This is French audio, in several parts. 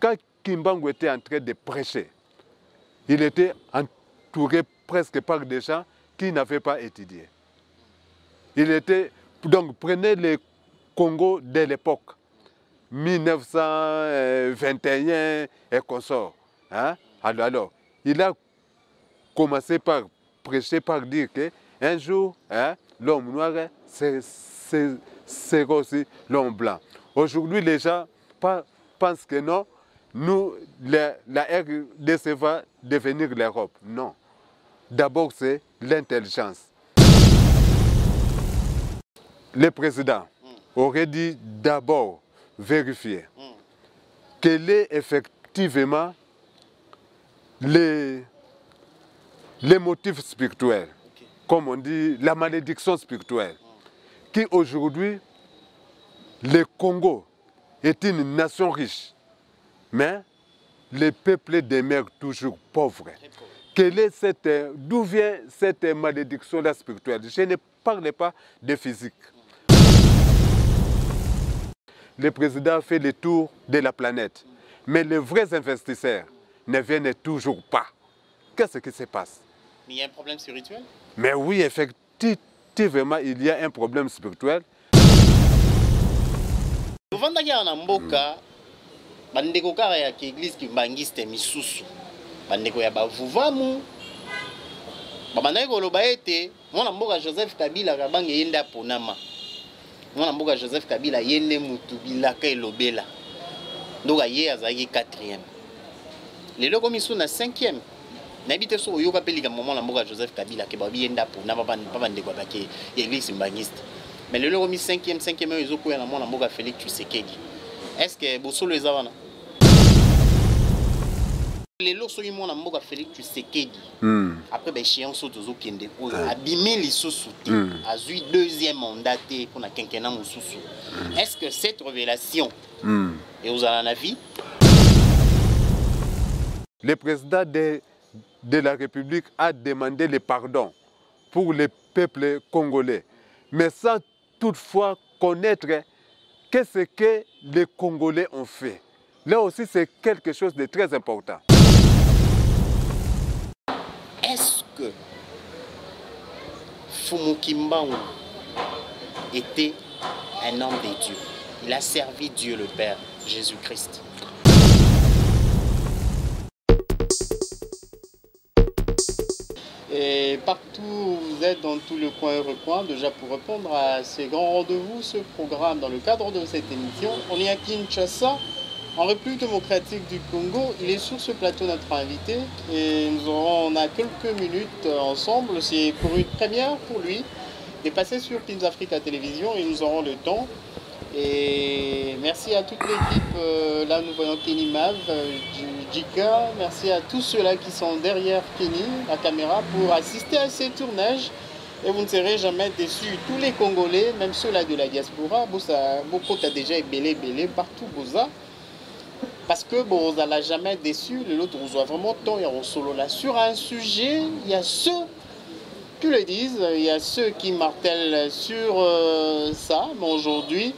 quand Kimbangu était en train de prêcher, il était entouré presque par des gens qui n'avaient pas étudié. Il était, donc prenez le Congo de l'époque, 1921 et consorts. Hein? Alors, il a commencé par prêcher, par dire qu'un jour, hein, l'homme noir, c'est aussi l'homme blanc. Aujourd'hui, les gens pensent que non, nous, la RDC va devenir l'Europe. Non. D'abord, c'est l'intelligence. Le président aurait dit d'abord vérifier quel est effectivement les motifs spirituels, comme on dit, la malédiction spirituelle, qui aujourd'hui, le Congo est une nation riche, mais les peuples demeurent toujours pauvres. D'où vient cette malédiction-là spirituelle? Je ne parle pas de physique. Le président fait le tour de la planète, mais les vrais investisseurs ne viennent toujours pas. Qu'est-ce qui se passe? Mais il y a un problème spirituel? Mais oui, effectivement, il y a un problème spirituel. Bandeko kaka ya église kimbangiste misusu bandeko ya bavuvamu babandaki koloba ete mwana mboka Joseph Kabila kabange yende aponama mwana mboka Joseph Kabila yende mutu bilaka elobela ndoka ye azalaki 4e lelo komi so na 5e nayebi te so oyoka mpe likambo mwana mboka Joseph Kabila ke babi yende aponama pa bandeko bake église kimbangiste mais lelo komi 5e oyo ezokoya na mwana mboka Félix Tshisekedi. Est-ce que bosolo eza wana lelo soki mwana mboka Félix Tshisekedi après échéance oyo tozokende oyo abimi lisusu te azwi 2e mandat te mpona quinquennat mosusu. Est-ce que cette révélation eozala na vie? Le président de la République a demandé le pardon pour le peuple congolais, mais sans toutefois connaître qu'est-ce que les Congolais ont fait. Là aussi, c'est quelque chose de très important. Est-ce que Fumu Kimbangu était un homme de Dieu? Il a servi Dieu le Père, Jésus-Christ. Et partout où vous êtes, dans tout le coin et recoin, déjà pour répondre à ces grands rendez-vous, ce programme, dans le cadre de cette émission, on est à Kinshasa, en République démocratique du Congo. Il est sur ce plateau notre invité et on a quelques minutes ensemble. C'est pour une première pour lui de passer sur Pins Africa Télévision et nous aurons le temps. Et merci à toute l'équipe. Là, nous voyons Kenny Mav, Jika. Merci à tous ceux-là qui sont derrière Kenny, la caméra, pour assister à ces tournages. Et vous ne serez jamais déçus. Tous les Congolais, même ceux-là de la diaspora, beaucoup a déjà belé partout, Boza. Parce que Boza l'a jamais déçu. L'autre, on voit vraiment tant, il y a un solo là. Sur un sujet, il y a ceux qui le disent, il y a ceux qui martèlent sur ça. Mais aujourd'hui,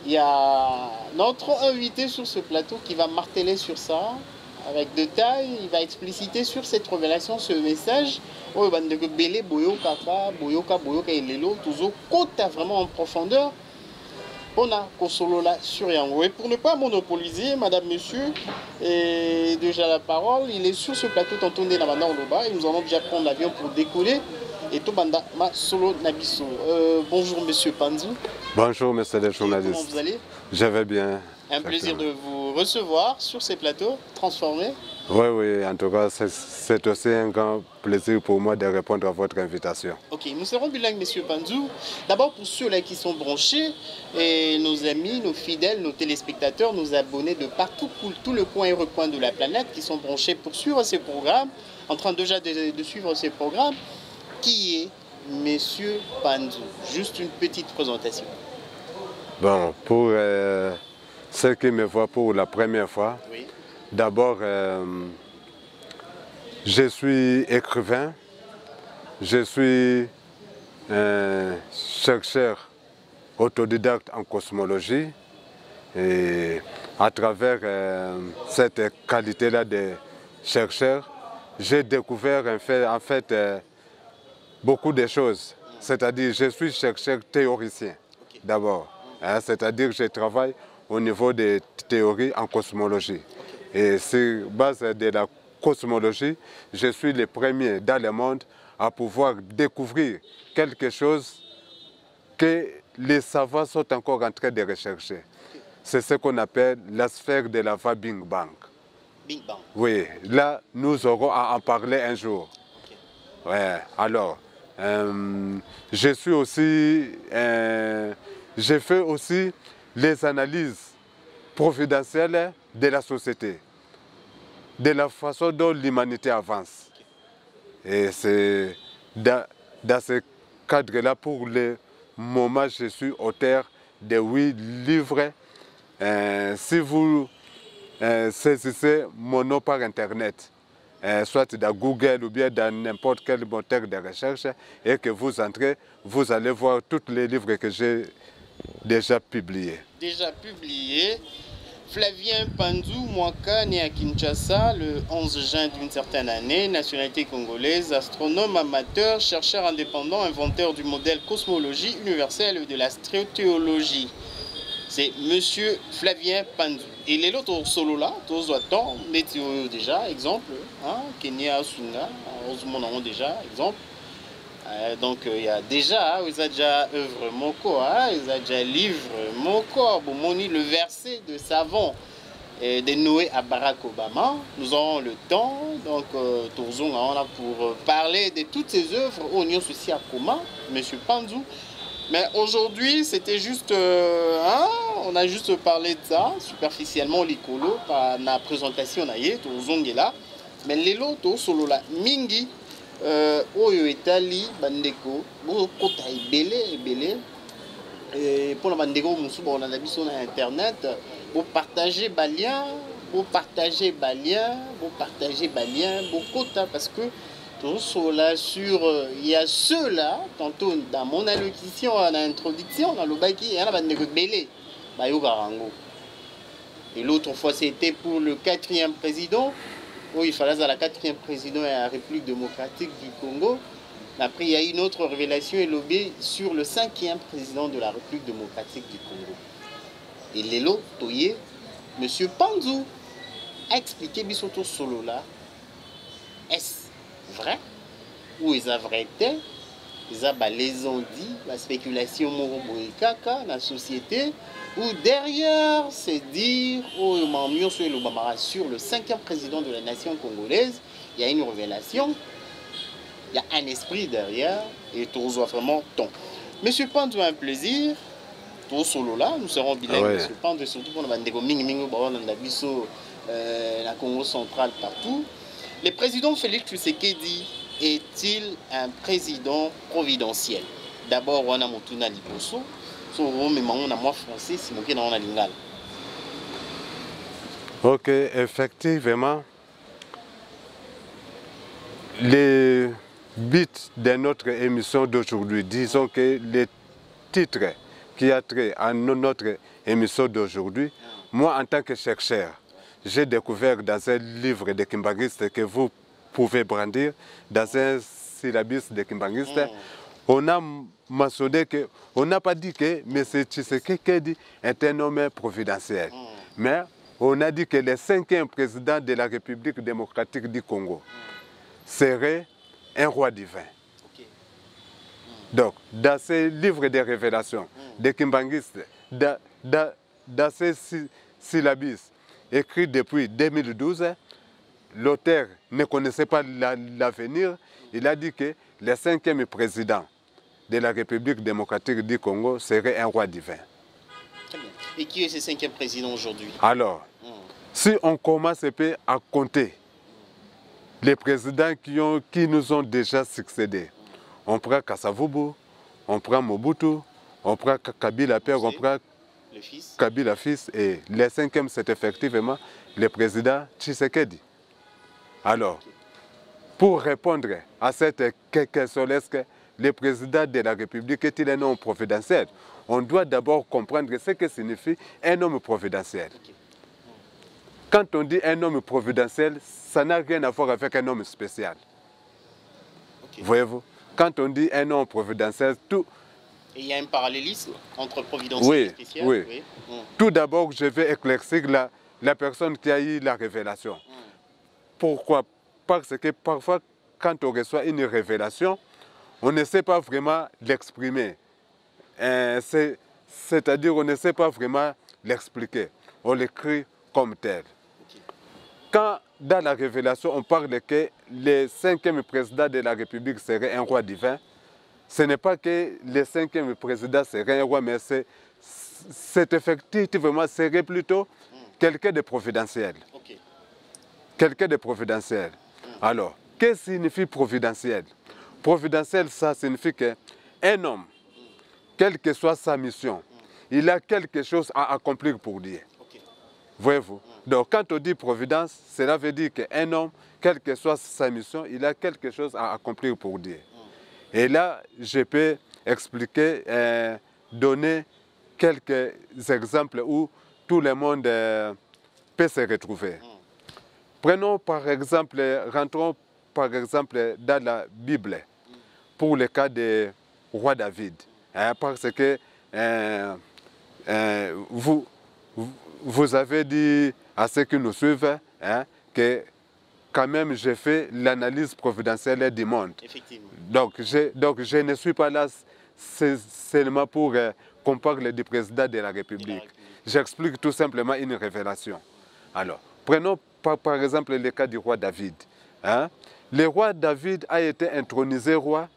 il y a notre invité sur ce plateau qui va marteler sur ça avec détail. Il va expliciter sur cette révélation, ce message. Oh, Belé, Boyoka, et Lelo, toujours côte vraiment en profondeur. On a Kosolola sur Yango. Et pour ne pas monopoliser, madame, monsieur, et déjà la parole, il est sur ce plateau, tantôt on est là au bas, et nous allons déjà prendre l'avion pour décoller. Et Tobanda Ma Solo Nabiso. Bonjour monsieur Panzou. Bonjour monsieur le journaliste. Comment vous allez? Je vais bien. Un plaisir de vous recevoir sur ces plateaux transformés. Oui, en tout cas, c'est aussi un grand plaisir pour moi de répondre à votre invitation. Ok, nous serons bilingues, monsieur Panzou. D'abord pour ceux-là qui sont branchés, et nos amis, nos fidèles, nos téléspectateurs, nos abonnés de partout, tout le coin et recoin de la planète qui sont branchés pour suivre ces programmes, en train déjà de suivre ces programmes. Qui est monsieur Panzou? Juste une petite présentation. Bon, pour ceux qui me voient pour la première fois, oui. D'abord, je suis écrivain, je suis chercheur autodidacte en cosmologie et à travers cette qualité-là de chercheur, j'ai découvert en fait beaucoup de choses. C'est-à-dire, je suis chercheur théoricien d'abord. Hein, c'est-à-dire que je travaille au niveau des théories en cosmologie. Et sur base de la cosmologie, je suis le premier dans le monde à pouvoir découvrir quelque chose que les savants sont encore en train de rechercher. C'est ce qu'on appelle la sphère de lava Big Bang. Big Bang. Oui, là, nous aurons à en parler un jour. Okay. Ouais, alors, je suis aussi, je fais aussi les analyses providentielles de la société, de la façon dont l'humanité avance. Et c'est dans ce cadre-là, pour le moment, je suis auteur de 8 livres. Si vous saisissez mon nom par Internet, soit dans Google ou bien dans n'importe quel moteur de recherche, et que vous entrez, vous allez voir tous les livres que j'ai déjà publiés. Déjà publié. Flavien Panzou Mwaka, né à Kinshasa le 11 juin d'une certaine année, nationalité congolaise, astronome amateur, chercheur indépendant, inventeur du modèle cosmologie universelle et de l'astréothéologie. C'est Monsieur Flavien Panzou. Et les autres solo là, tous attendent, météo déjà, exemple, hein, Kenya Sunga, heureusement on a déjà, exemple. Donc il y a déjà, il y a déjà œuvre moko, il y a déjà livre moko, Bomoni le verset de savant de Noé à Barack Obama. Nous aurons le temps, donc Tourzong on a pour parler de toutes ces œuvres au Union Sociale Coma, Monsieur Panzou. Mais aujourd'hui, c'était juste, on a juste parlé de ça, superficiellement, l'icolo, par la présentation, Tourzong est là. Mais les lotos, solo là, Mingi. Oyo etali bandeko bokota ebele pour la bandeko musu bona na biso na internet bo partager balien bokota parce que tout cela sur il y a ceux là tantôt dans mon allocution en introduction dans le baki y a la bandeko ebele bayoka rango. Et l'autre fois c'était pour le 4e président. Oui, il fallait à la 4e président de la République démocratique du Congo. Après, il y a une autre révélation élobée sur le 5e président de la République démocratique du Congo. Et Lelo Toye, M. Panzou, a expliqué Bissoto Solo là. Est-ce vrai? Ou est-ce vrai? Ils ont dit la spéculation moroboïkaka dans la société. Ou derrière, c'est dire, sur le 5e président de la nation congolaise, il y a une révélation, il y a un esprit derrière, et tout soit vraiment ton. Monsieur Panzou, un plaisir. Tout solo là, nous serons bilingues. Ouais. Monsieur Panzou, surtout pour la Congo centrale partout. Le président Félix Tshisekedi est-il un président providentiel? D'abord, on a Motuna Liboso. Ok, effectivement, le but de notre émission d'aujourd'hui, disons que le titre qui a trait à notre émission d'aujourd'hui, moi en tant que chercheur, j'ai découvert dans un livre de Kimbangiste que vous pouvez brandir, dans un syllabus de Kimbangiste, on a mentionné que, on n'a pas dit que M. Tshisekedi est un homme providentiel, mais on a dit que le 5e président de la République démocratique du Congo serait un roi divin. Donc, dans ces livres de révélations de Kimbangiste, dans ces syllabus écrits depuis 2012, l'auteur ne connaissait pas l'avenir. Il a dit que le 5e président de la République démocratique du Congo serait un roi divin. Très bien. Et qui est ce 5e président aujourd'hui? Alors, si on commence à compter les présidents qui nous ont déjà succédé, on prend Kasavubu, on prend Mobutu, on prend Kabila père, on prend Kabila fils, et le 5e c'est effectivement le président Tshisekedi. Alors, pour répondre à cette question, est-ce que le président de la République est-il un homme providentiel? On doit d'abord comprendre ce que signifie un homme providentiel. quand on dit un homme providentiel, ça n'a rien à voir avec un homme spécial. Okay. Voyez-vous? Quand on dit un homme providentiel, tout... Et il y a un parallélisme entre providentiel et spécial? Oui, oui. Tout d'abord, je vais éclaircir la personne qui a eu la révélation. Pourquoi? Parce que parfois, quand on reçoit une révélation, on ne sait pas vraiment l'exprimer. C'est-à-dire, on ne sait pas vraiment l'expliquer. On l'écrit comme tel. Okay. Quand dans la révélation, on parle que le 5e président de la République serait un roi divin, ce n'est pas que le 5e président serait un roi, mais c'est effectivement serait plutôt quelqu'un de providentiel. Okay. Quelqu'un de providentiel. Alors, qu'est-ce que signifie providentiel? Providentiel, ça signifie qu'un homme, quelle que soit sa mission, il a quelque chose à accomplir pour Dieu. Okay. Voyez-vous? Donc, quand on dit providence, cela veut dire qu'un homme, quelle que soit sa mission, il a quelque chose à accomplir pour Dieu. Et là, je peux expliquer, donner quelques exemples où tout le monde peut se retrouver. Prenons par exemple, rentrons par exemple dans la Bible, pour le cas de roi David. Parce que vous avez dit à ceux qui nous suivent que quand même j'ai fait l'analyse providentielle du monde. Effectivement. Donc je ne suis pas là seulement pour qu'on parle du président de la République. J'explique tout simplement une révélation. Alors, prenons par exemple le cas du roi David. Le roi David a été intronisé roi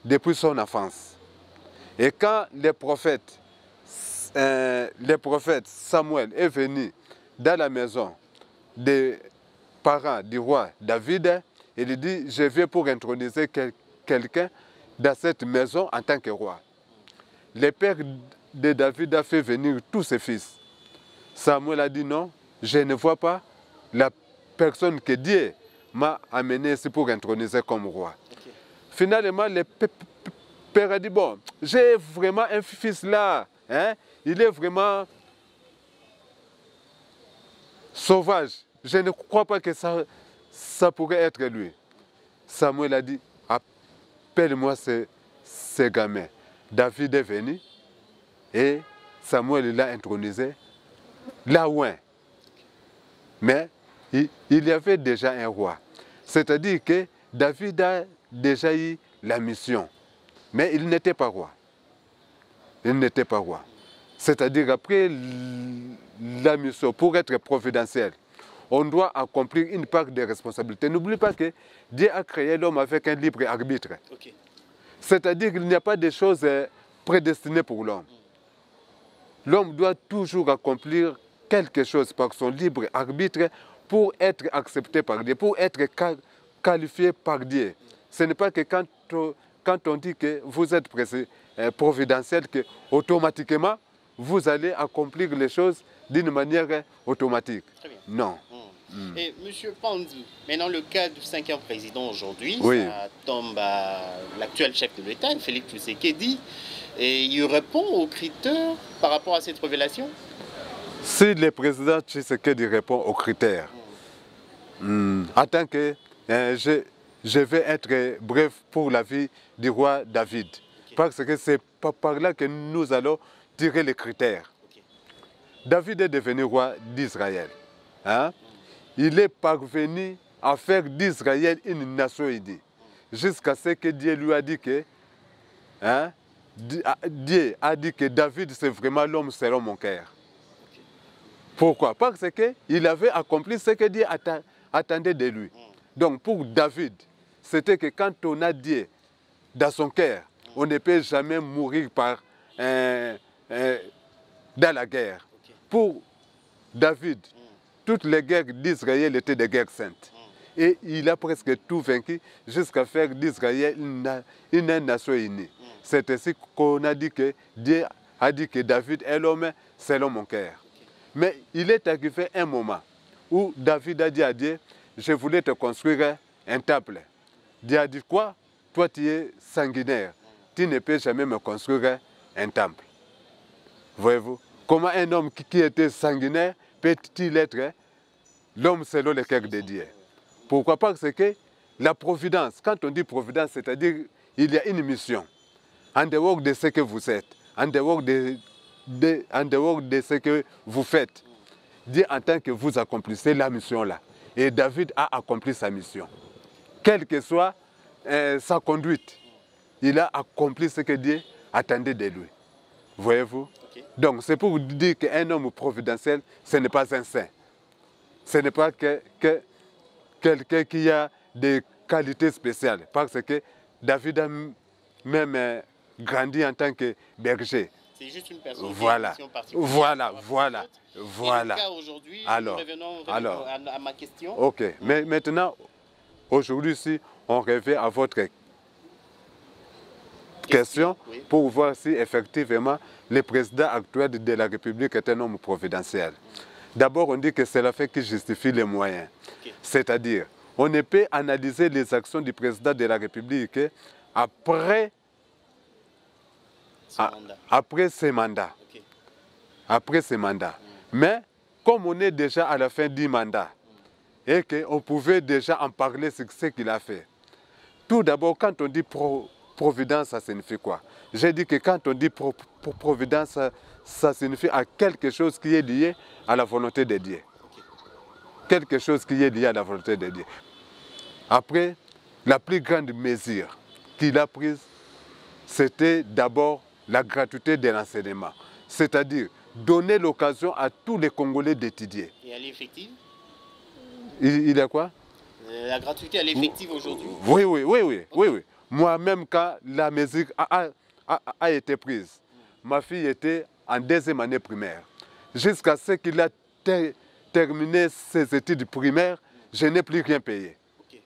depuis son enfance. Et quand le prophète Samuel est venu dans la maison des parents du roi David, il dit, je viens pour introniser quelqu'un dans cette maison en tant que roi. Le père de David a fait venir tous ses fils. Samuel a dit non, je ne vois pas la personne que Dieu m'a amené ici pour introniser comme roi. Okay. Finalement, le père a dit, bon, j'ai vraiment un fils là, il est vraiment sauvage. Je ne crois pas que ça pourrait être lui. Samuel a dit, appelle-moi ce gamin. David est venu et Samuel l'a intronisé là loin. Mais il y avait déjà un roi. C'est-à-dire que David a déjà eu la mission. Mais il n'était pas roi. Il n'était pas roi. C'est-à-dire après la mission, pour être providentiel, on doit accomplir une part de responsabilité. N'oublie pas que Dieu a créé l'homme avec un libre arbitre. Okay. C'est-à-dire qu'il n'y a pas de choses prédestinées pour l'homme. L'homme doit toujours accomplir quelque chose par son libre arbitre pour être accepté par Dieu, pour être qualifié par Dieu. Ce n'est pas que quand on dit que vous êtes providentiel, que automatiquement vous allez accomplir les choses d'une manière automatique. Non. Et M. Pandi, maintenant le cas du 5e président aujourd'hui, oui. Ça tombe à l'actuel chef de l'État, Félix Tshisekedi, et il répond aux critères par rapport à cette révélation? Si le président Tshisekedi répond aux critères, attends que je vais être bref pour la vie du roi David, okay. Parce que c'est par là que nous allons tirer les critères. Okay. David est devenu roi d'Israël. Il est parvenu à faire d'Israël une nation unie, jusqu'à ce que Dieu lui a dit que, Dieu a dit que David c'est vraiment l'homme selon mon cœur. Okay. Pourquoi? Parce qu'il avait accompli ce que Dieu attendait de lui. Donc pour David, c'était que quand on a Dieu dans son cœur, on ne peut jamais mourir dans la guerre. Okay. Pour David, toutes les guerres d'Israël étaient des guerres saintes. Et il a presque tout vaincu jusqu'à faire d'Israël une nation unie. C'est ainsi qu'on a dit que Dieu a dit que David est l'homme selon mon cœur. Mais il est arrivé un moment où David a dit à Dieu, je voulais te construire un temple. Dieu a dit quoi? Toi tu es sanguinaire, tu ne peux jamais me construire un temple. Voyez-vous? Comment un homme qui était sanguinaire peut-il être l'homme selon le cœur de Dieu. Pourquoi? Parce que la providence, quand on dit providence, c'est-à-dire il y a une mission. En dehors de ce que vous êtes, en dehors de ce que vous faites, Dieu entend que vous accomplissez la mission-là. Et David a accompli sa mission. Quelle que soit sa conduite, il a accompli ce que Dieu attendait de lui. Voyez-vous? Okay. Donc c'est pour vous dire qu'un homme providentiel, ce n'est pas un saint. Ce n'est pas que quelqu'un qui a des qualités spéciales. Parce que David a même grandi en tant que berger. C'est juste une personne voilà. Voilà. Et le cas aujourd'hui, revenons à ma question. Ok. Mais maintenant, aujourd'hui, si on revient à votre question pour voir si effectivement le président actuel de la République est un homme providentiel. D'abord, on dit que c'est la fin qui justifie les moyens. Okay. C'est-à-dire, on ne peut analyser les actions du président de la République après ses mandats. Okay. Après ses mandats. Mais comme on est déjà à la fin du mandat et qu'on pouvait déjà en parler sur ce qu'il a fait. Tout d'abord, quand on dit providence, ça signifie quoi? J'ai dit que quand on dit providence, ça signifie à quelque chose qui est lié à la volonté de Dieu. Quelque chose qui est lié à la volonté de Dieu. Après, la plus grande mesure qu'il a prise, c'était d'abord la gratuité de l'enseignement. C'est-à-dire donner l'occasion à tous les Congolais d'étudier. Et elle est effective? Il a quoi? La gratuité, elle est effective aujourd'hui? Oui. Moi-même, quand la mesure a été prise, ma fille était en 2e année primaire. Jusqu'à ce qu'il a terminé ses études primaires, je n'ai plus rien payé. Okay.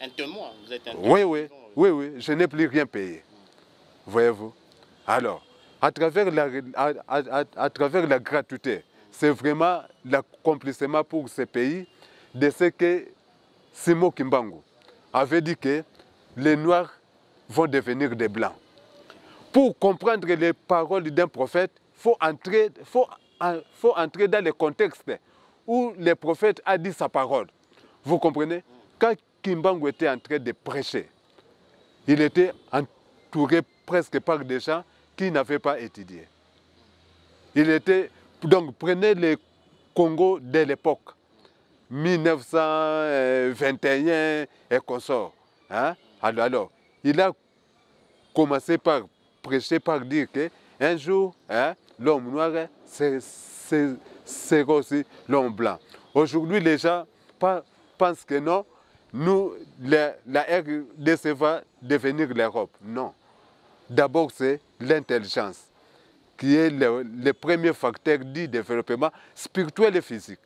Un témoin, vous êtes un témoin? Oui, je n'ai plus rien payé. Voyez-vous? Alors, à travers la gratuité, c'est vraiment l'accomplissement pour ce pays de ce que Simon Kimbangu avait dit que les Noirs vont devenir des Blancs. Pour comprendre les paroles d'un prophète, il faut entrer dans le contexte où le prophète a dit sa parole. Vous comprenez? Quand Kimbangu était en train de prêcher, il était entouré presque par des gens qui n'avaient pas étudié. Donc, prenez le Congo de l'époque, 1921 et consorts. Hein? Alors, il a commencé par prêcher, par dire qu'un jour, l'homme noir, c'est aussi l'homme blanc. Aujourd'hui, les gens pensent que non, la RDC va devenir l'Europe. Non. D'abord, c'est l'intelligence qui est le premier facteur du développement spirituel et physique.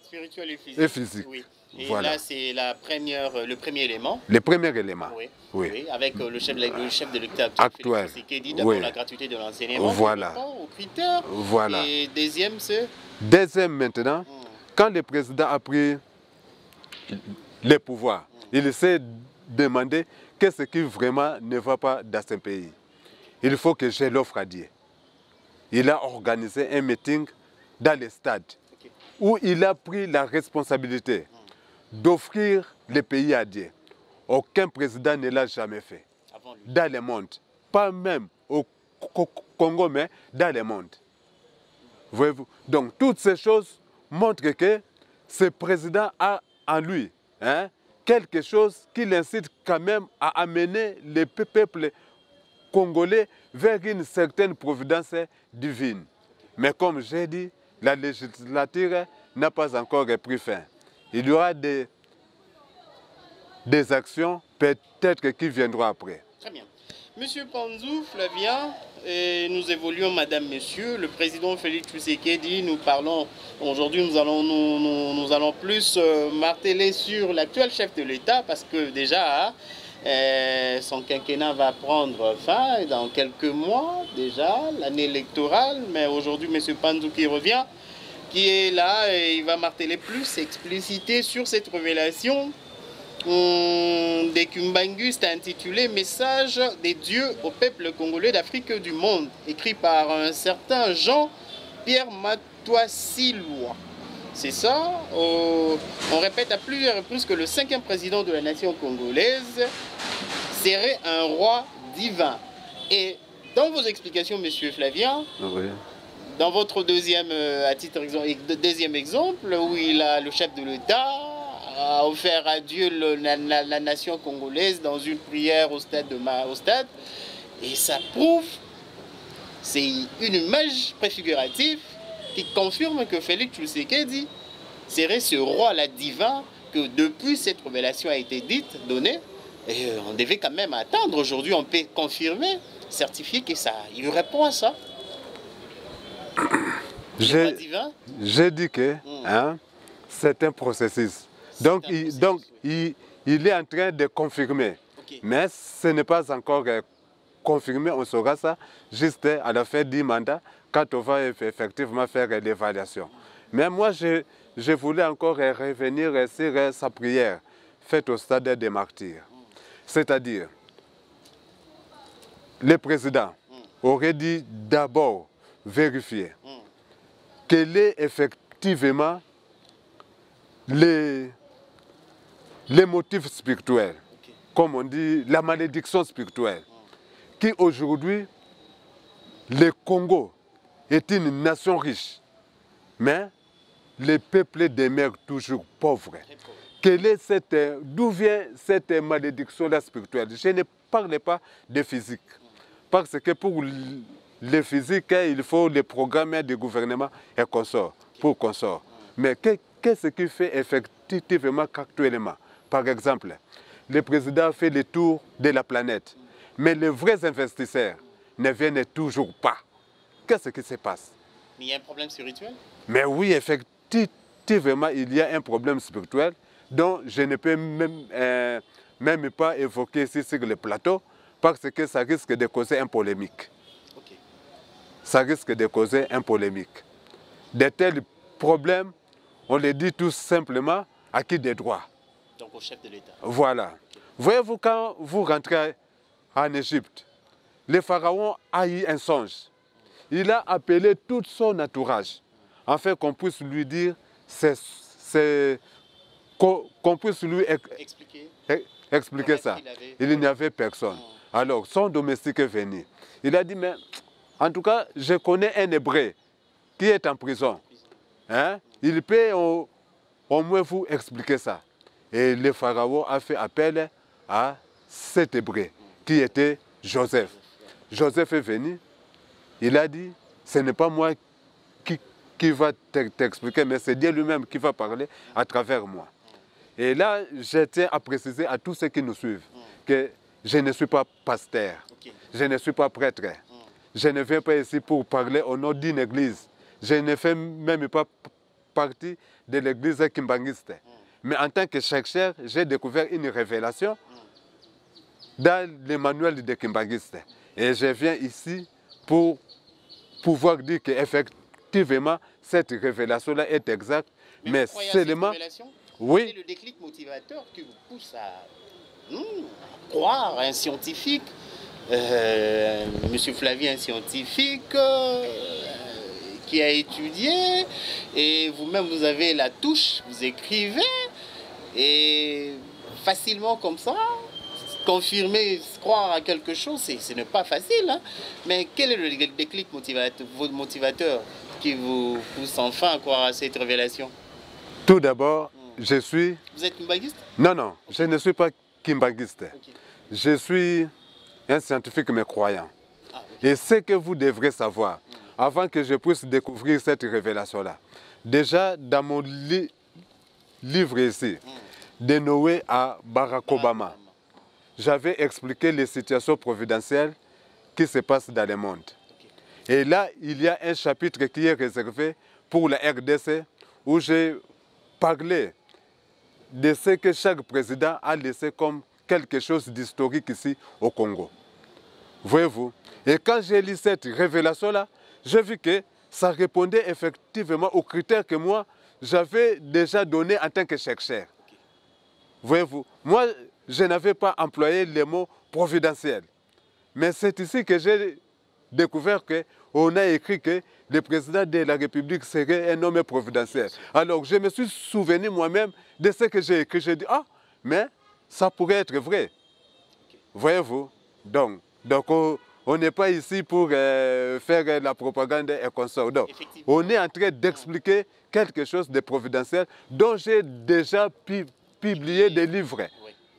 Spirituel et physique. Oui. Et voilà. Là, c'est le premier élément. Le premier élément. Oui. Avec le chef de l'État actuel. Qui dit d'abord la gratuité de l'enseignement. Voilà. Aux critères. Voilà. Et deuxième, c'est... Deuxième, maintenant, quand le président a pris le pouvoir, il s'est demandé qu'est-ce qui vraiment ne va pas dans ce pays. Il faut que je l'offre à Dieu. Il a organisé un meeting dans le stade où il a pris la responsabilité d'offrir le pays à Dieu. Aucun président ne l'a jamais fait dans le monde. Pas même au Congo, mais dans le monde. Voyez-vous? Donc, toutes ces choses montrent que ce président a en lui quelque chose qui l'incite quand même à amener le peuple congolais vers une certaine providence divine. Mais comme j'ai dit, la législature n'a pas encore pris fin. Il y aura des actions peut-être qui viendront après. Très bien. Monsieur Panzou, Flavien, nous évoluons, madame, monsieur. Le président Félix Tshisekedi, nous parlons, aujourd'hui nous allons plus marteler sur l'actuel chef de l'État parce que déjà, son quinquennat va prendre fin dans quelques mois déjà, l'année électorale. Mais aujourd'hui, monsieur Panzou qui revient, qui est là, et il va marteler plus, expliciter sur cette révélation des Kimbangu, c'est intitulé Message des dieux au peuple congolais d'Afrique du monde, écrit par un certain Jean-Pierre Matoissilois. C'est ça. On répète à plusieurs reprises que le 5e président de la nation congolaise serait un roi divin. Et dans vos explications, Monsieur Flavien, Oui. dans votre deuxième exemple, où le chef de l'État a offert à Dieu la nation congolaise dans une prière au stade, et ça prouve, c'est une image préfigurative qui confirme que Félix Tshisekedi serait ce roi-là divin, que depuis cette révélation a été dite, donnée, et on devait quand même attendre. Aujourd'hui, on peut confirmer, certifier que ça, il répond à ça. J'ai dit que c'est un processus. Donc, il est en train de confirmer. Okay. Mais ce n'est pas encore confirmé, on saura ça juste à la fin du mandat, quand on va effectivement faire l'évaluation. Mais moi, je voulais encore revenir sur sa prière faite au stade des martyrs. C'est-à-dire, le président aurait dû d'abord vérifier quel est effectivement les motifs spirituels, comme on dit, la malédiction spirituelle, qui aujourd'hui, le Congo est une nation riche, mais les peuples demeurent toujours pauvres. D'où vient cette malédiction-là spirituelle? Je ne parle pas de physique, parce que pour le physique, il faut les programmes du gouvernement et consorts, pour consorts. Mais qu'est-ce qui fait effectivement qu'actuellement? Par exemple, le président fait le tour de la planète, mais les vrais investisseurs ne viennent toujours pas. Qu'est-ce qui se passe? Mais il y a un problème spirituel? Mais oui, effectivement, il y a un problème spirituel dont je ne peux même pas évoquer ici sur le plateau, parce que ça risque de causer une polémique. Okay. Ça risque de causer une polémique. De tels problèmes, on les dit tout simplement à qui des droits. Donc au chef de l'État. Voilà. Okay. Voyez-vous, quand vous rentrez en Égypte, le pharaon a eu un songe. Il a appelé tout son entourage, afin qu'on puisse lui dire, qu'on puisse lui expliquer ça. Il n'y avait personne. Alors, son domestique est venu. Il a dit, mais en tout cas, je connais un Hébreu qui est en prison. Hein? Il peut au moins vous expliquer ça. Et le pharaon a fait appel à cet Hébreu, qui était Joseph. Joseph est venu, il a dit, ce n'est pas moi qui va t'expliquer, mais c'est Dieu lui-même qui va parler à travers moi. Et là, je tiens à préciser à tous ceux qui nous suivent que je ne suis pas pasteur, je ne suis pas prêtre, je ne viens pas ici pour parler au nom d'une église. Je ne fais même pas partie de l'église kimbangiste. Mais en tant que chercheur, j'ai découvert une révélation dans le manuel des kimbangistes. Et je viens ici pour pouvoir dire qu'effectivement, cette révélation-là est exacte. Mais seulement... Oui. C'est le déclic motivateur qui vous pousse à croire à un scientifique. Monsieur Flavien, un scientifique qui a étudié, et vous-même vous avez la touche, vous écrivez, et facilement comme ça, confirmer, croire à quelque chose, ce n'est pas facile. Hein? Mais quel est le déclic motivateur qui vous pousse enfin à croire à cette révélation? Tout d'abord, je suis... Vous êtes kimbanguiste? Non, non, je ne suis pas kimbanguiste. Okay. Je suis un scientifique mais croyant. Ah, okay. Et ce que vous devrez savoir, avant que je puisse découvrir cette révélation-là, déjà dans mon livre ici, de Noé à Barack Obama, j'avais expliqué les situations providentielles qui se passent dans le monde. Okay. Et là, il y a un chapitre qui est réservé pour la RDC, où j'ai parlé de ce que chaque président a laissé comme quelque chose d'historique ici au Congo. Voyez-vous? Et quand j'ai lu cette révélation-là, j'ai vu que ça répondait effectivement aux critères que moi, j'avais déjà donnés en tant que chercheur. Voyez-vous? Moi, je n'avais pas employé le mot providentiel. Mais c'est ici que j'ai découvert qu'on a écrit que le président de la République serait un homme providentiel. Alors, je me suis souvenu moi-même de ce que j'ai écrit. J'ai dit, ah, mais ça pourrait être vrai. Voyez-vous? Donc on n'est pas ici pour faire la propagande et consort. Donc, on est en train d'expliquer quelque chose de providentiel dont j'ai déjà publié des livres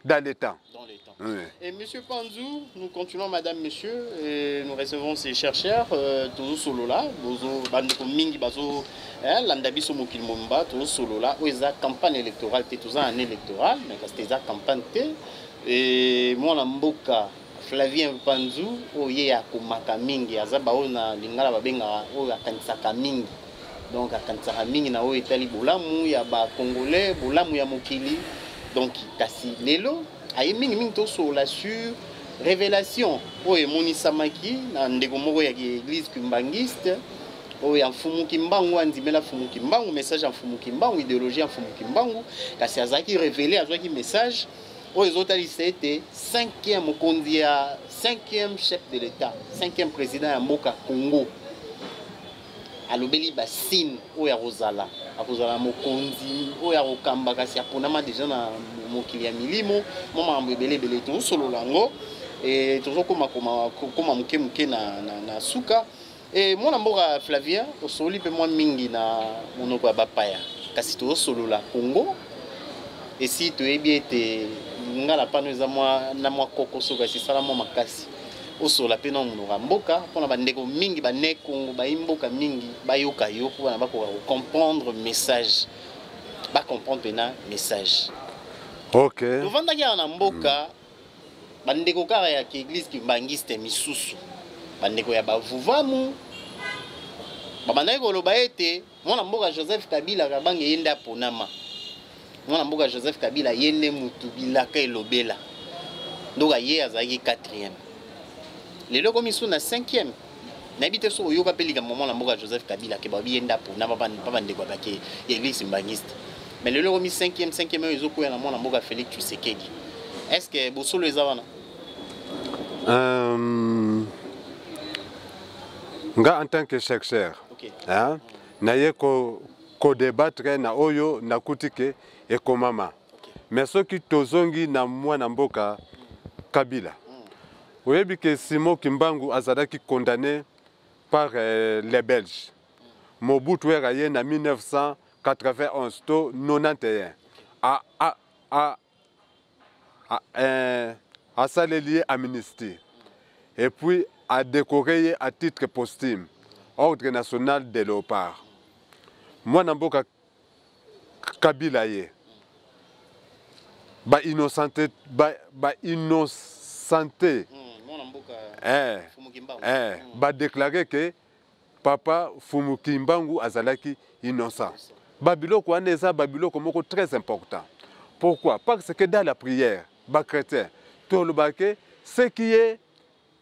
dans les temps. Oui. Et Monsieur Panzou, nous continuons, Madame, Monsieur, et nous recevons ces chercheurs, tous solo là, mingi bazo, landabiso mokilmomba, tous solo là, où ils ont campagne électorale, tous en électorale, mais c'est une campagne et moi la mboka Flavien Panzou, où il y a kumaka mingi, azaba ona lingala babenga, où ya kansaka mingi, donc à kansaka mingi na où Italie bolamu ya ba congolais, bolamu ya mokili, donc kasi lelo. Aïe mingi mingi to sur la sur révélation oye moni samaki na ndeko moko ya église kimbangiste oye mfumu kimbangu andimela mfumu kimbangu message en mfumu kimbangu idéologie en mfumu kimbangu kasi azaki révélé azaki message oye zotali c'était 5e kondia 5e chef de l'état 5e président ya mboka Congo alobeli basine oya rozala akozala mokonzi oya kokamba kasi aponama déjà na mokili ya milimo mama mbebele bele to solo lango et toujours koma muke na suka et mona mboka Flavien osoli pe moi mingi na monoko ya bapaya kasi to solo la Congo et si to ebiete ngala pano eza moi na moi kokoso kasi sala moi makasi osola pe na monoko ya mboka pona bandeko mingi bane Congo baimboka mingi bayoka yo pona bako comprendre message ba comprendre na message. OK. Tovanda kia na mboka bandeko kara ya église kimbangiste misusu bandeko ya bavuvamu babandaki koloba ete mwana mboka Joseph Kabila kabange yende aponama mwana mboka Joseph Kabila yende mutu bilaka elobela ndoka ye azalaki 4e lelo komi su na 5e nabite so oyoka pelika moment na mboka Joseph Kabila ke babi yenda aponama pa bandeko bake église kimbangiste mais lelo komi 5e ezokoya na mwana mboka Félix Tshisekedi. Est-ce que bosolo ezavana nga en tant que chercheur hein naye ko débattre na oyo nakuti ke ekomama mais soki tozongi na mwana mboka Kabila oyebi ke Simon Kimbangu azalaki condamné par les Belges Mobutu eraye na 1991 to 91 à salelier amnistie et puis à décorer à titre posthume ordre national de léopard. Moi namboka Kabila ye ba innocenté ba déclaré que papa Fumu Kimbangu azalaki innocent. Babiloko wana eza babiloko moko très important. Pourquoi? Parce que dans la prière ba chrétien tolobake ce qui est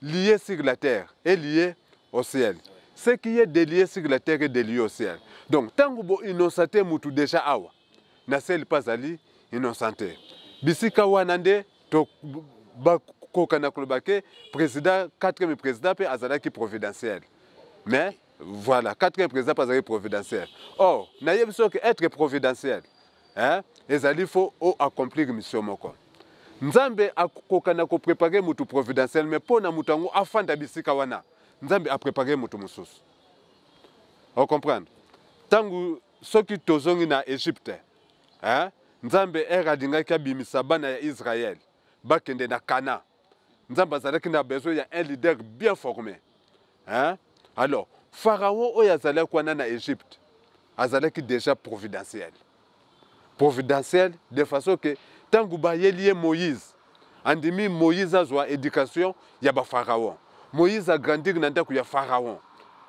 lié sur la terre est lié au ciel. Ce qui est délié sur la terre est délié au ciel. Donc, tant que vous innocenté mutu déjà awa, na sel pas ali innocenté. Bisika wanande to kokana kolobake président 4e président pe azalaki providentiel. Mais voilà, 4e président pas azalaki providentiel. Or, na yebiso que être providentiel, hein, ezali faut accomplir mission moko. Nzambe akokana ko préparer mutu providentiel mais pona mutango afanda bisika wana. Nzambe a préparé mutu mususu. On comprend. Tangu soki tozongi na Égypte, hein? Nzambe eradingaki abimisa bana ya Israël, bakende na Cana. Nzambe azalaki na besoin ya un leader bien formé. Hein? Alors, Pharaon oyo azalaki wana na Égypte, azalaki déjà providentiel. Providentiel de façon que tangu bayeli Moïse, andimi Moïse azwa éducation ya ba Pharaon. Moïse a grandi dans le ya Pharaon.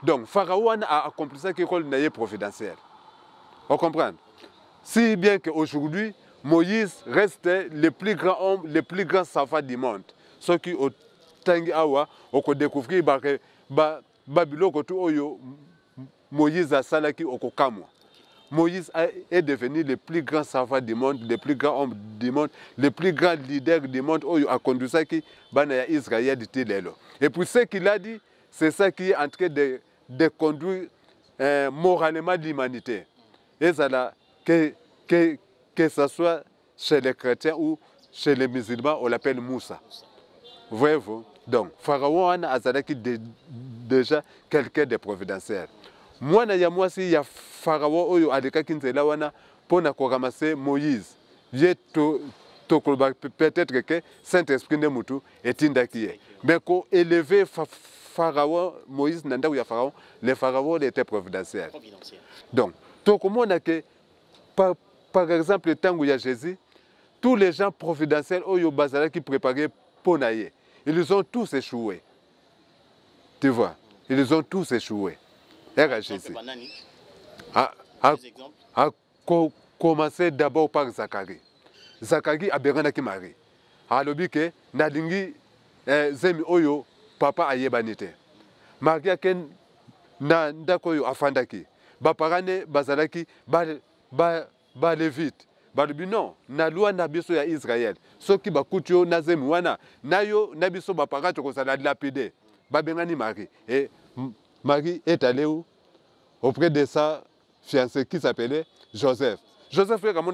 Donc, Pharaon a accompli ça qui est providentiel. On comprend? Si bien qu'aujourd'hui, Moïse reste le plus grand homme, le plus grand savant du monde. Ce qui au Tangi Awa, on découvre que Babylone, Moïse a salaki au Kokamwa. Moïse est devenu le plus grand savant du monde, le plus grand homme du monde, le plus grand leader du monde, a conduit ça qui Israël dit. Et puis ce qu'il a dit, c'est ça qui est en train de conduire moralement l'humanité. Et ça là, que ce soit chez les chrétiens ou chez les musulmans, on l'appelle Moussa. Voyez-vous? Donc, Pharaon a déjà quelqu'un de providentiel. Moi, il y a Pharaon qui a dit pour ramasser Moïse. Peut-être que Saint-Esprit de Moutou est indakié. Mais quand élevé Pharaon, Moïse, le Pharaon était providentiel. Donc, tout le monde a que, par exemple, le temps où il y a Jésus, tous les gens providentiels qui préparaient pour naïe, ils ont tous échoué. Tu vois, ils ont tous échoué. Et Jésus a commencé d'abord par Zacharie. Zacharie a besoin de Marie. Alors que Nadingi zemi oyo papa ayebanite. Marie a ken na ndakoyo afandaki. Baparane bazalaki ba levite. Balubi non, na loi na biso ya Israël. Soki bakutio na zemi wana nayo na biso bapara to kozala lapide. Babengani Marie. Et Marie est allée où? Auprès de sa fiancée qui s'appelait Joseph. Joseph est comme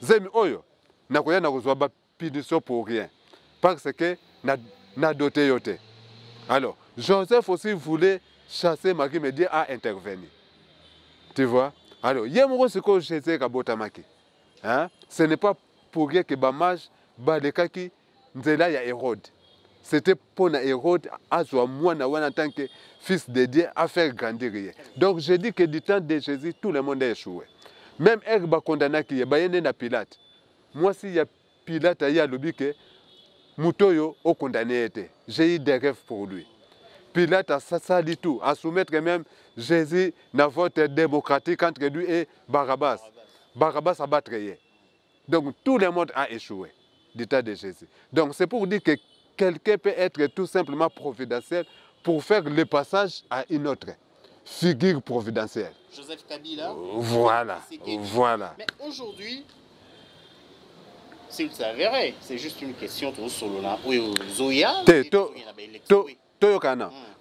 Zemi oyo, na koya na kozwa ba punition pour rien. Parce que na doté yote. Alors, Joseph aussi voulait chasser Marie, mais Dieu a intervenu. Tu vois? Alors, il y a un ce que Jésus a botamaki. Ce n'est pas pour rien que Bamaj, Balekaki, Nzela ya Hérode. C'était pour Hérode, Azwa Mouana en tant que fils de Dieu, à faire grandir. Donc, je dis que du temps de Jésus, tout le monde a échoué. Même Erba condamné qui est na Pilate. Moi, si il y a Pilate, il y a le que Moutoyo au condamné était. J'ai eu des rêves pour lui. Pilate a sali tout, à soumettre même Jésus dans vote démocratique entre lui et Barabbas. Barabbas a battu. Donc tout le monde a échoué du temps de Jésus. Donc c'est pour dire que quelqu'un peut être tout simplement providentiel pour faire le passage à une autre figure providentielle. Joseph Kabila. Voilà, voilà. Mais aujourd'hui, s'il s'avérait, c'est juste une question de Solona ou Zoya.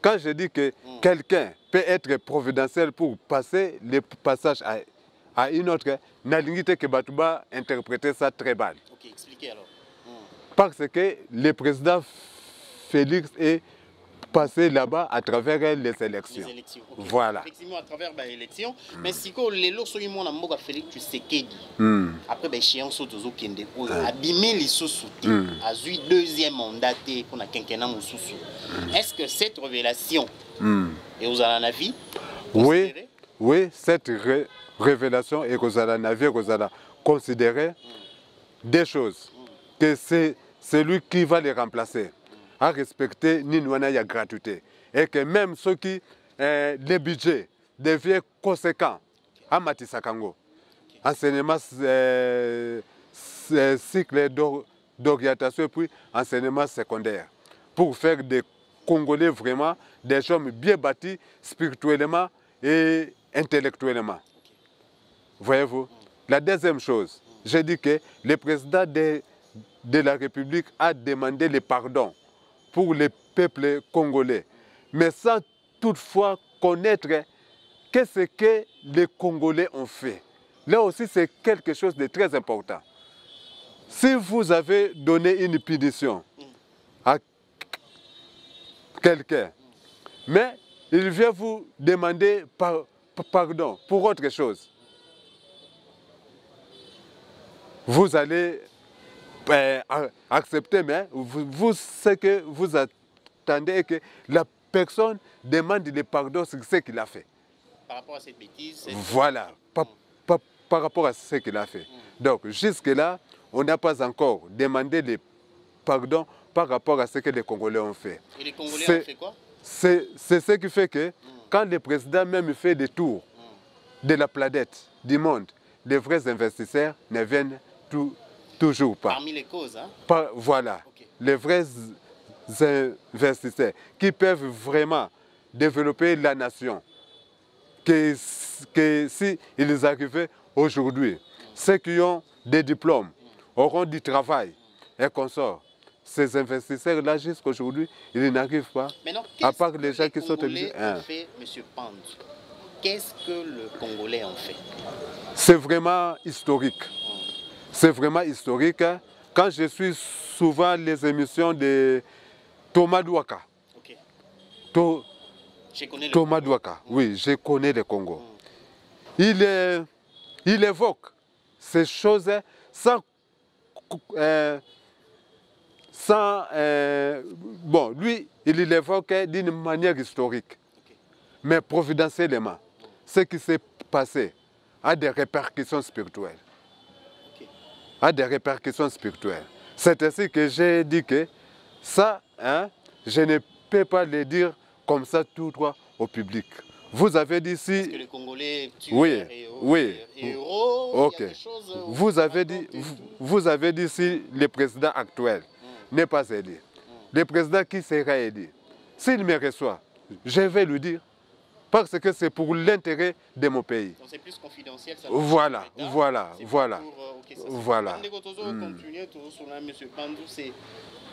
Quand je dis que quelqu'un peut être providentiel pour passer le passage à une autre, Nalingite que Batouba interpréter ça très mal. Ok, expliquez alors. Parce que le président Félix est passé là-bas à travers les élections. Okay. Voilà. Effectivement, à travers les élections. Mais si les lots sont immondes, à Félix, tu sais qu'il après, l'échéance au Kende, abîmer les sous-soutis, a eu deuxième mandat pour la quinquennat sous-sous. Est-ce que cette révélation, et vous avez un avis? Oui, cette révélation, et vous avez un avis, vous avez considéré des choses. Que c'est celui qui va les remplacer. À respecter Ninwana ya gratuité. Et que même ceux qui, les budgets deviennent conséquents à Matisakango. Enseignement cycle d'orientation et puis enseignement secondaire. Pour faire des Congolais vraiment des hommes bien bâtis spirituellement et intellectuellement. Voyez-vous? La deuxième chose, j'ai dit que le président de la République a demandé le pardon pour les peuples congolais, mais sans toutefois connaître qu'est-ce que les Congolais ont fait. Là aussi, c'est quelque chose de très important. Si vous avez donné une punition à quelqu'un, mais il vient vous demander pardon pour autre chose, vous allez accepter, mais vous ce que vous attendez est que la personne demande le pardon sur ce qu'il a fait. Par rapport à cette bêtise. Voilà, par rapport à ce qu'il a fait. Donc, jusque-là, on n'a pas encore demandé le pardon par rapport à ce que les Congolais ont fait. Et les Congolais ont fait quoi? C'est ce qui fait que quand le président même fait des tours de la planète, du monde, les vrais investisseurs ne viennent toujours pas. Parmi les causes, hein? Voilà. Okay. Les vrais investisseurs qui peuvent vraiment développer la nation. Que si ils arrivaient aujourd'hui, ceux qui ont des diplômes auront du travail et consorts. ces investisseurs-là, jusqu'à aujourd'hui, ils n'arrivent pas. Maintenant, à part les gens qui sont obligés. Fait, M. Pandu, qu'est-ce que le Congolais en fait? C'est vraiment historique. C'est vraiment historique. Quand je suis souvent les émissions de Thomas Douaka. Okay. Thomas Douaka, oui, je connais le Congo. Il évoque ces choses sans bon, lui, il l'évoque d'une manière historique, mais providentiellement. Ce qui s'est passé a des répercussions spirituelles. A des répercussions spirituelles. C'est ainsi que j'ai dit que ça, hein, je ne peux pas le dire comme ça tout droit au public. Vous avez dit si... Parce que les Congolais tuent oui, oui. héros, ok. Vous avez dit si le président actuel n'est pas élu. Le président qui sera élu, s'il me reçoit, je vais lui dire, parce que c'est pour l'intérêt de mon pays. Donc c'est plus confidentiel. Ça voilà. C'est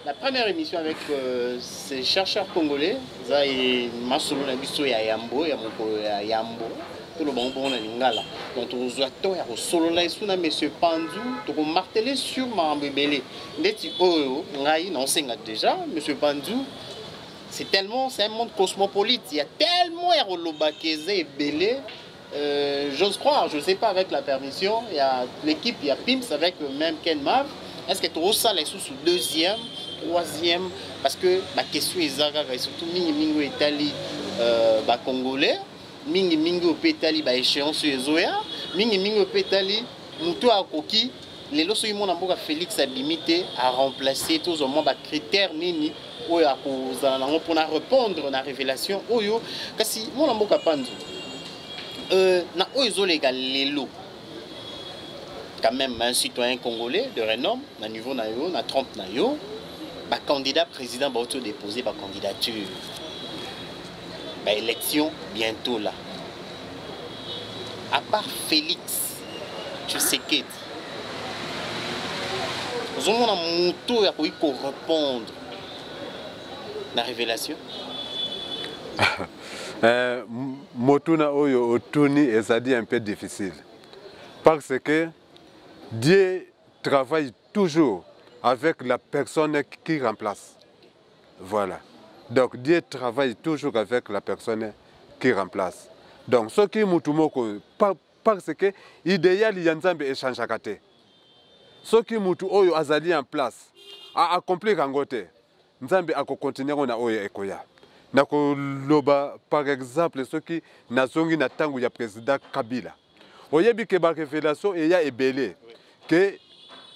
la première émission avec ces chercheurs congolais. Donc on a monsieur Pandu, donc on martelait sur Mambébélé. Déjà, monsieur Pandu. C'est un monde cosmopolite. Il y a tellement de et Belé. J'ose croire, je ne sais pas avec la permission. Il y a l'équipe, il y a Pims avec même Ken Mav. Est-ce que tu as ça les sous deuxième, troisième? Parce que ma question est surtout Mingo Italie Congolais, Mingo Pétali échéance Zoya, Mingo Pétali Moutou Akoki. Les lois sur mon amour Félix a limité à remplacer tous au moins critères nini pour répondre à la révélation oyo kasi mon amour Pandu na oyo légal les lots quand même un citoyen congolais de renom na niveau na yo na Trump na yo candidat président va auto déposer candidature élection bientôt là à part Félix Tshisekedi. Nous avons un moto pour répondre à la révélation. Motuna oyo otuni est un peu difficile. Parce que Dieu travaille toujours avec la personne qui remplace. Voilà. Donc Dieu travaille toujours avec la personne qui remplace. Donc ce qui est mutumoko, parce que l'idéal yanzambe échange à côté. Ce qui mutu oyo azali en place a accomplir angote nzambe akokontinera na oyo ekoya nako loba par exemple ce qui nazongi na tangu ya président Kabila oyebi ke ba révélation et ya ebele que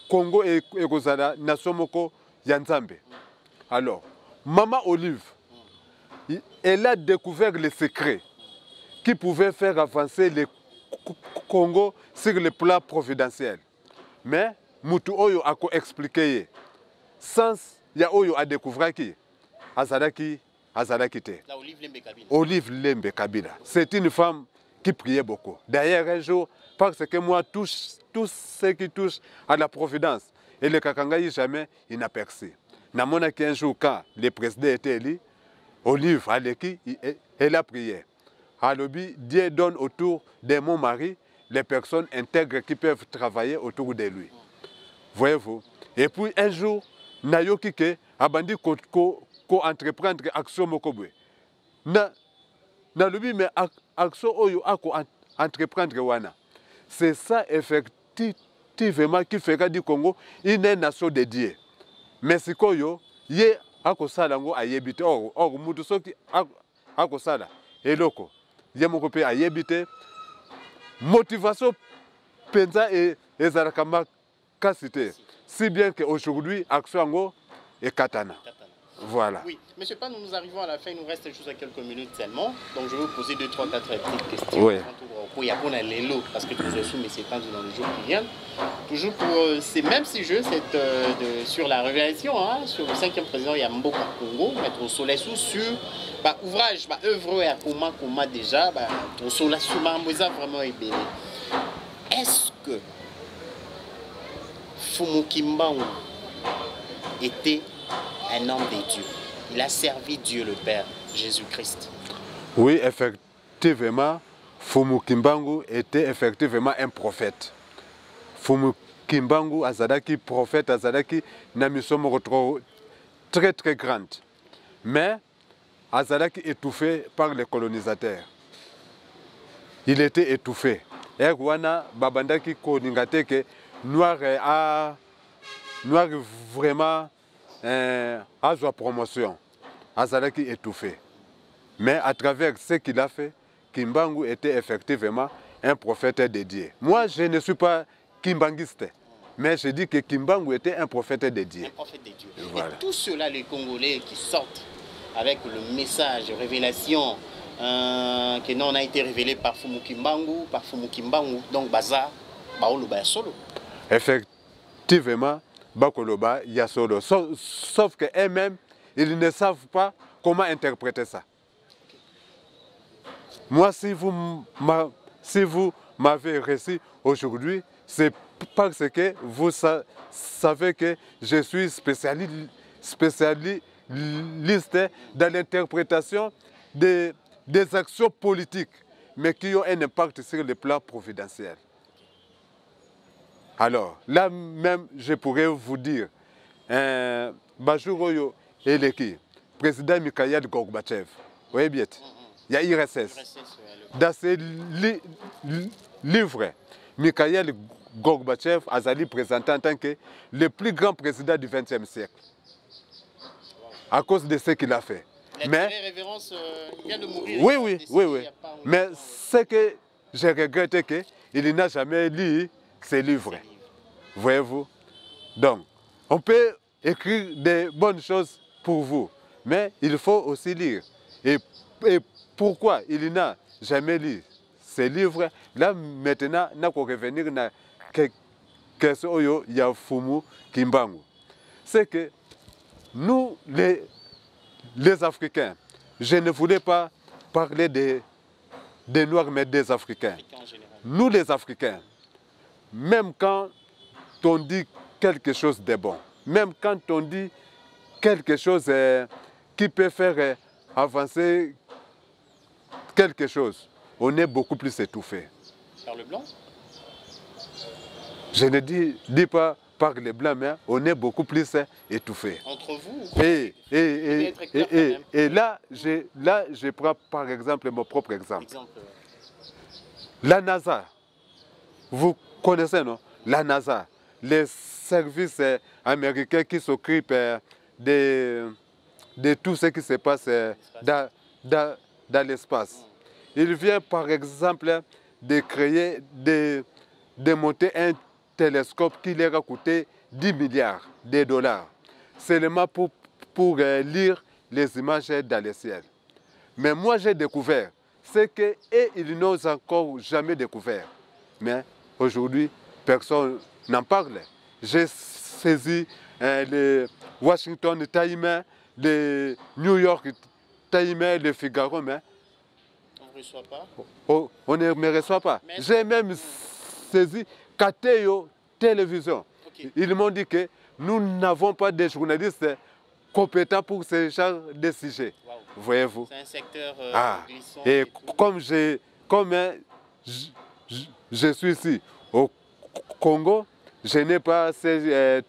Congo ekozala nation moko ya nzambe. Alors Mama Olive, elle a découvert les secrets qui pouvaient faire avancer le Congo sur le plan providentiel. Mais Moutou Oyo a expliqué sans ya Oyo a découvert qui Azalaki te. Olive Lembe Kabila. C'est une femme qui priait beaucoup. D'ailleurs un jour, parce que moi tout ce qui touche à la providence et le Kakangaï jamais il n'a percé. Namona qu'un jour quand le président était élu, Olive Aleki, elle a prié. Alobi, Dieu donne autour de mon mari les personnes intègres qui peuvent travailler autour de lui. Voyez-vous? Et puis un jour, Nayoki ke abandi ko entreprendre action mokobwe. Na lobi mais action oyo ako entreprendre wana. C'est ça effectivement qui fera du Congo une nation de Dieu. Mais si koyo ye ako sala ngo ayebite or mutu soki ako sala eloko ye moko pe ayebite motivation penza et ezalaka makasite. Si bien qu'aujourd'hui, Action est katana. Voilà. Oui, monsieur Pan, nous arrivons à la fin, il nous reste juste à quelques minutes seulement. Donc je vais vous poser 2, 3, 4 petites questions. Oui. Il y a un l'élo, parce que nous sommes mais c'est dans les jours qui viennent. Toujours pour ces mêmes sujets, sur la révélation, hein, sur le 5e président Yambo Congo, mettre au soleil sur ouvrage, œuvre à comment déjà, au soleil sur vraiment ébélé. Est-ce que Fumu Kimbangu était un homme de Dieu. Il a servi Dieu le Père, Jésus-Christ. Oui, effectivement, Fumu Kimbangu était effectivement un prophète. Fumu Kimbangu azadaki prophète, azadaki na misomo très très grande. Mais azadaki étouffé par les colonisateurs. Il était étouffé. Et wana babandaki ko ningate ke noir vraiment a sa promotion. Azadaki étouffé. Mais à travers ce qu'il a fait, Kimbangu était effectivement un prophète dédié. Moi, je ne suis pas kimbangiste, mais je dis que Kimbangu était un prophète dédié. Un prophète de Dieu. Voilà. Et tout cela, les Congolais qui sortent avec le message, révélation, que non, on a été révélé par Fumu Kimbangu, donc Baza, Baoluba Solo. Effectivement, Bakoloba Yasolo. Sauf qu'eux-mêmes, ils ne savent pas comment interpréter ça. Moi, si vous m'avez reçu aujourd'hui, c'est parce que vous savez que je suis spécialiste dans l'interprétation des actions politiques, mais qui ont un impact sur le plan providentiel. Alors, là même, je pourrais vous dire, Bajouroyo Eleki, président Mikhail Gorbatchev, vous voyez bien, il y a IRSS. Dans ces livres, Mikhail Gorbatchev a été présenté en tant que le plus grand président du XXe siècle. À cause de ce qu'il a fait. Mais révérence, il vient de mourir. Oui. Mais ce que je regrette, c'est qu'il n'a jamais lu ces livres. Voyez-vous? Donc, on peut écrire des bonnes choses pour vous, mais il faut aussi lire. Et pourquoi il n'a jamais lu ces livres? Là, maintenant, on va revenir à question de Fumu Kimbangu. C'est que nous, les Africains, je ne voulais pas parler des Noirs, mais des Africains. Nous, les Africains, même quand on dit quelque chose de bon, même quand on dit quelque chose qui peut faire avancer quelque chose, on est beaucoup plus étouffé. Par le blanc? Je ne dis pas par les blancs, mais on est beaucoup plus étouffé. Entre vous? Et là, je prends par exemple mon propre exemple. La NASA, vous connaissez, non? La NASA, les services américains qui s'occupent de tout ce qui se passe dans l'espace. Il vient par exemple de créer, de monter un télescope qui leur a coûté 10 milliards de dollars, seulement pour lire les images dans le ciel. Mais moi j'ai découvert ce qu'ils n'ont encore jamais découvert. Mais aujourd'hui, personne n'en parle. J'ai saisi le Washington Times, le New York Times, le Figaro, mais on ne reçoit pas. On ne me reçoit pas. J'ai même saisi Kateo Télévision. Okay. Ils m'ont dit que nous n'avons pas de journalistes compétents pour ce genre de sujet. Wow. Voyez-vous? C'est un secteur glissant. Et comme je suis ici au Congo, je n'ai pas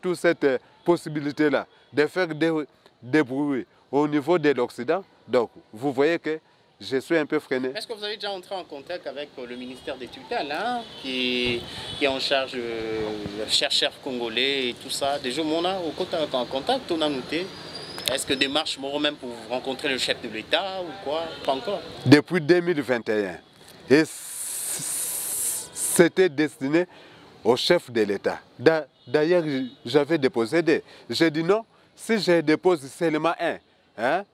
toute cette possibilité-là de faire des bruits au niveau de l'Occident. Donc, vous voyez que je suis un peu freiné. Est-ce que vous avez déjà entré en contact avec le ministère des tutelles, hein, qui est en charge des chercheurs congolais et tout ça? Déjà, on a en contact, on a noté. Est-ce que démarche même pour rencontrer le chef de l'État ou quoi? Pas encore. Depuis 2021. Et c'était destiné au chef de l'État. D'ailleurs, j'avais déposé deux. J'ai dit non, si je dépose seulement un, hein,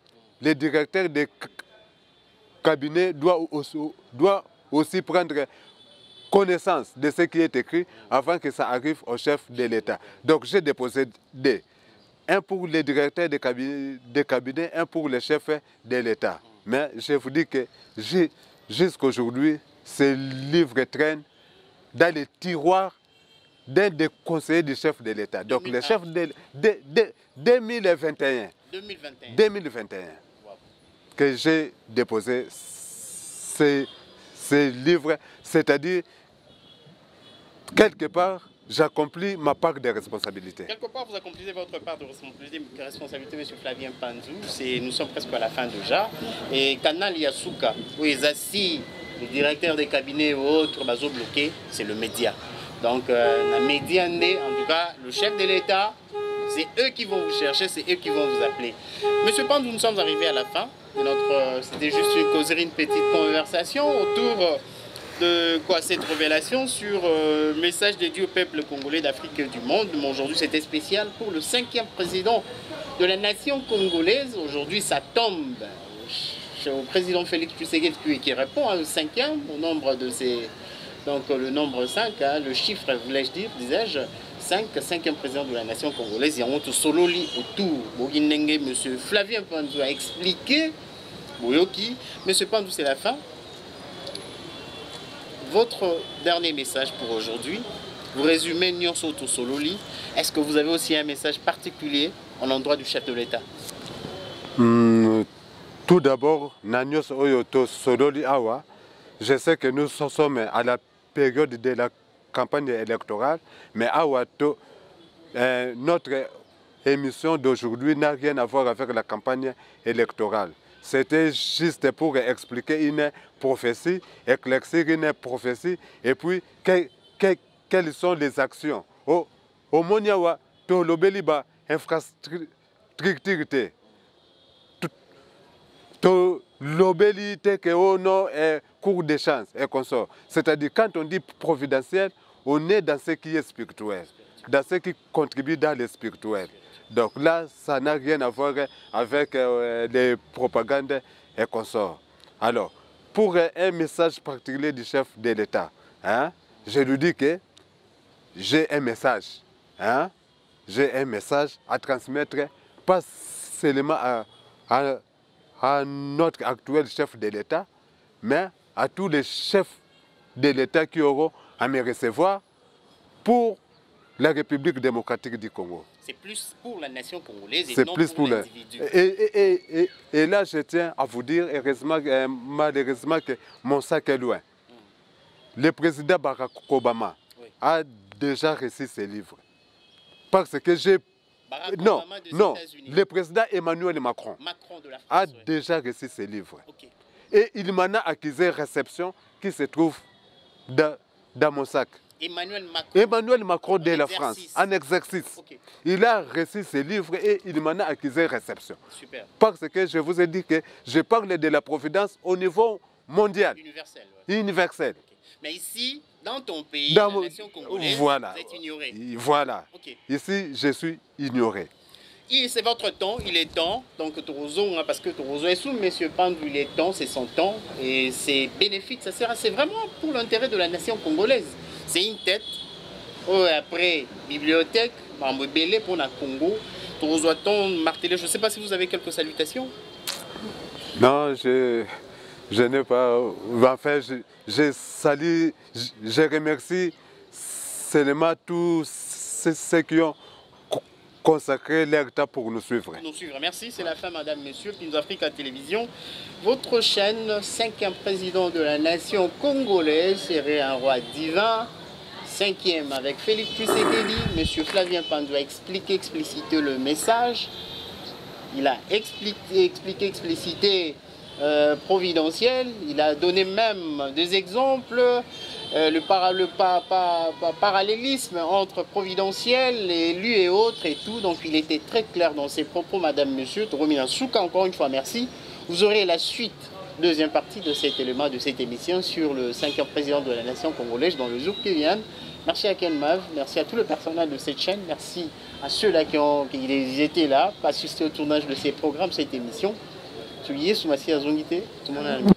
le directeur de cabinet doit aussi prendre connaissance de ce qui est écrit avant que ça arrive au chef de l'État. Donc j'ai déposé deux. Un pour le directeur de cabinet, un pour le chef de l'État. Mais je vous dis que jusqu'à aujourd'hui, ces livres traînent dans les tiroirs d'un des conseillers du chef de l'État. Donc le chef de 2021. 2021. Wow. Que j'ai déposé ces livres, c'est-à-dire quelque part j'accomplis ma part de responsabilité. Quelque part, vous accomplissez votre part de responsabilité, M. Flavien Panzou. Nous sommes presque à la fin déjà. Et Kanal Yasuka, où ils assis, le directeur des cabinets ou autres, bloqués, c'est le média. Donc, la média, en tout cas, le chef de l'État, c'est eux qui vont vous chercher, c'est eux qui vont vous appeler. Monsieur Panzou, nous sommes arrivés à la fin de notre... C'était juste une causerie, une petite conversation autour de cette révélation sur le message dédié au peuple congolais d'Afrique et du monde. Mais aujourd'hui, c'était spécial pour le 5e président de la nation congolaise. Aujourd'hui, ça tombe au président Félix Tshisekedi qui répond au 5e, au nombre de ses... Donc le nombre 5, hein, le chiffre, voulais-je dire, disais-je, 5e président de la nation congolaise. Il y a un sololi autour. M. Flavien Panzou a expliqué, Boyoki, M. Panzou, c'est la fin. Votre dernier message pour aujourd'hui, vous résumez Nyonso Sololi. Est-ce que vous avez aussi un message particulier en l'endroit du chef de l'État? Tout d'abord, Nanyos Oyoto Sololi Awa, je sais que nous sommes à la période de la campagne électorale, mais Awato, notre émission d'aujourd'hui n'a rien à voir avec la campagne électorale. C'était juste pour expliquer une prophétie, éclaircir une prophétie, et puis quelles sont les actions. Au Moniawa, to l'obéliba infrastructure, to l'obélité que on est cours de chance et consort. C'est-à-dire quand on dit providentiel, on est dans ce qui est spirituel, dans ce qui contribue dans le spirituel. Donc là, ça n'a rien à voir avec les propagandes et consorts. Alors, pour un message particulier du chef de l'État, hein, je lui dis que j'ai un message. Hein, j'ai un message à transmettre, pas seulement à notre actuel chef de l'État, mais à tous les chefs de l'État qui auront à me recevoir pour la République démocratique du Congo. C'est plus pour la nation congolaise et c'est non plus pour l'individu. Et là, je tiens à vous dire, malheureusement, que mon sac est loin. Le président Barack Obama a déjà reçu ses livres. Parce que j'ai... Non, le président Emmanuel Macron de la France, a déjà reçu ses livres. Okay. Et il m'en a accusé réception qui se trouve dans mon sac. Emmanuel Macron de la France, en exercice. Okay. Il a reçu ses livres et il m'en a accusé réception. Super. Parce que je vous ai dit que je parle de la providence au niveau mondial. Universel. Ouais. Universel. Okay. Mais ici, dans ton pays, la nation congolaise, voilà. vous êtes ignoré. Voilà. Okay. Ici, je suis ignoré. C'est votre temps, il est temps. Donc, Torozo, hein, parce que Torozo est sous, monsieur Panzou, il est temps, c'est son temps. Et c'est bénéfique, c'est vraiment pour l'intérêt de la nation congolaise. C'est une tête. Après, bibliothèque, Mambébélé pour la Congo. Torozo a-t-on martelé? Je ne sais pas si vous avez quelques salutations. Non, je n'ai pas. Enfin, je salue, je remercie seulement tous ceux qui ont consacré leur temps pour nous suivre. Merci, c'est la fin, madame, monsieur. Pinzo Africa Télévision. Votre chaîne, 5e président de la nation congolaise, serait un roi divin. 5e avec Félix Tshisekedi. Monsieur Flavien Panzou a expliqué, explicité le message. Il a expliqué, explicité providentiel. Il a donné même des exemples. Le parallélisme entre providentiel, élu et autres et tout. Donc il était très clair dans ses propos, madame, monsieur. Toromina Souka, encore une fois, merci. Vous aurez la suite, deuxième partie de cet élément, de cette émission sur le 5e président de la nation congolaise dans le jour qui vient. Merci à Ken Mav, merci à tout le personnel de cette chaîne, merci à ceux-là qui étaient là, pour assister au tournage de ces programmes, cette émission. Tout le monde a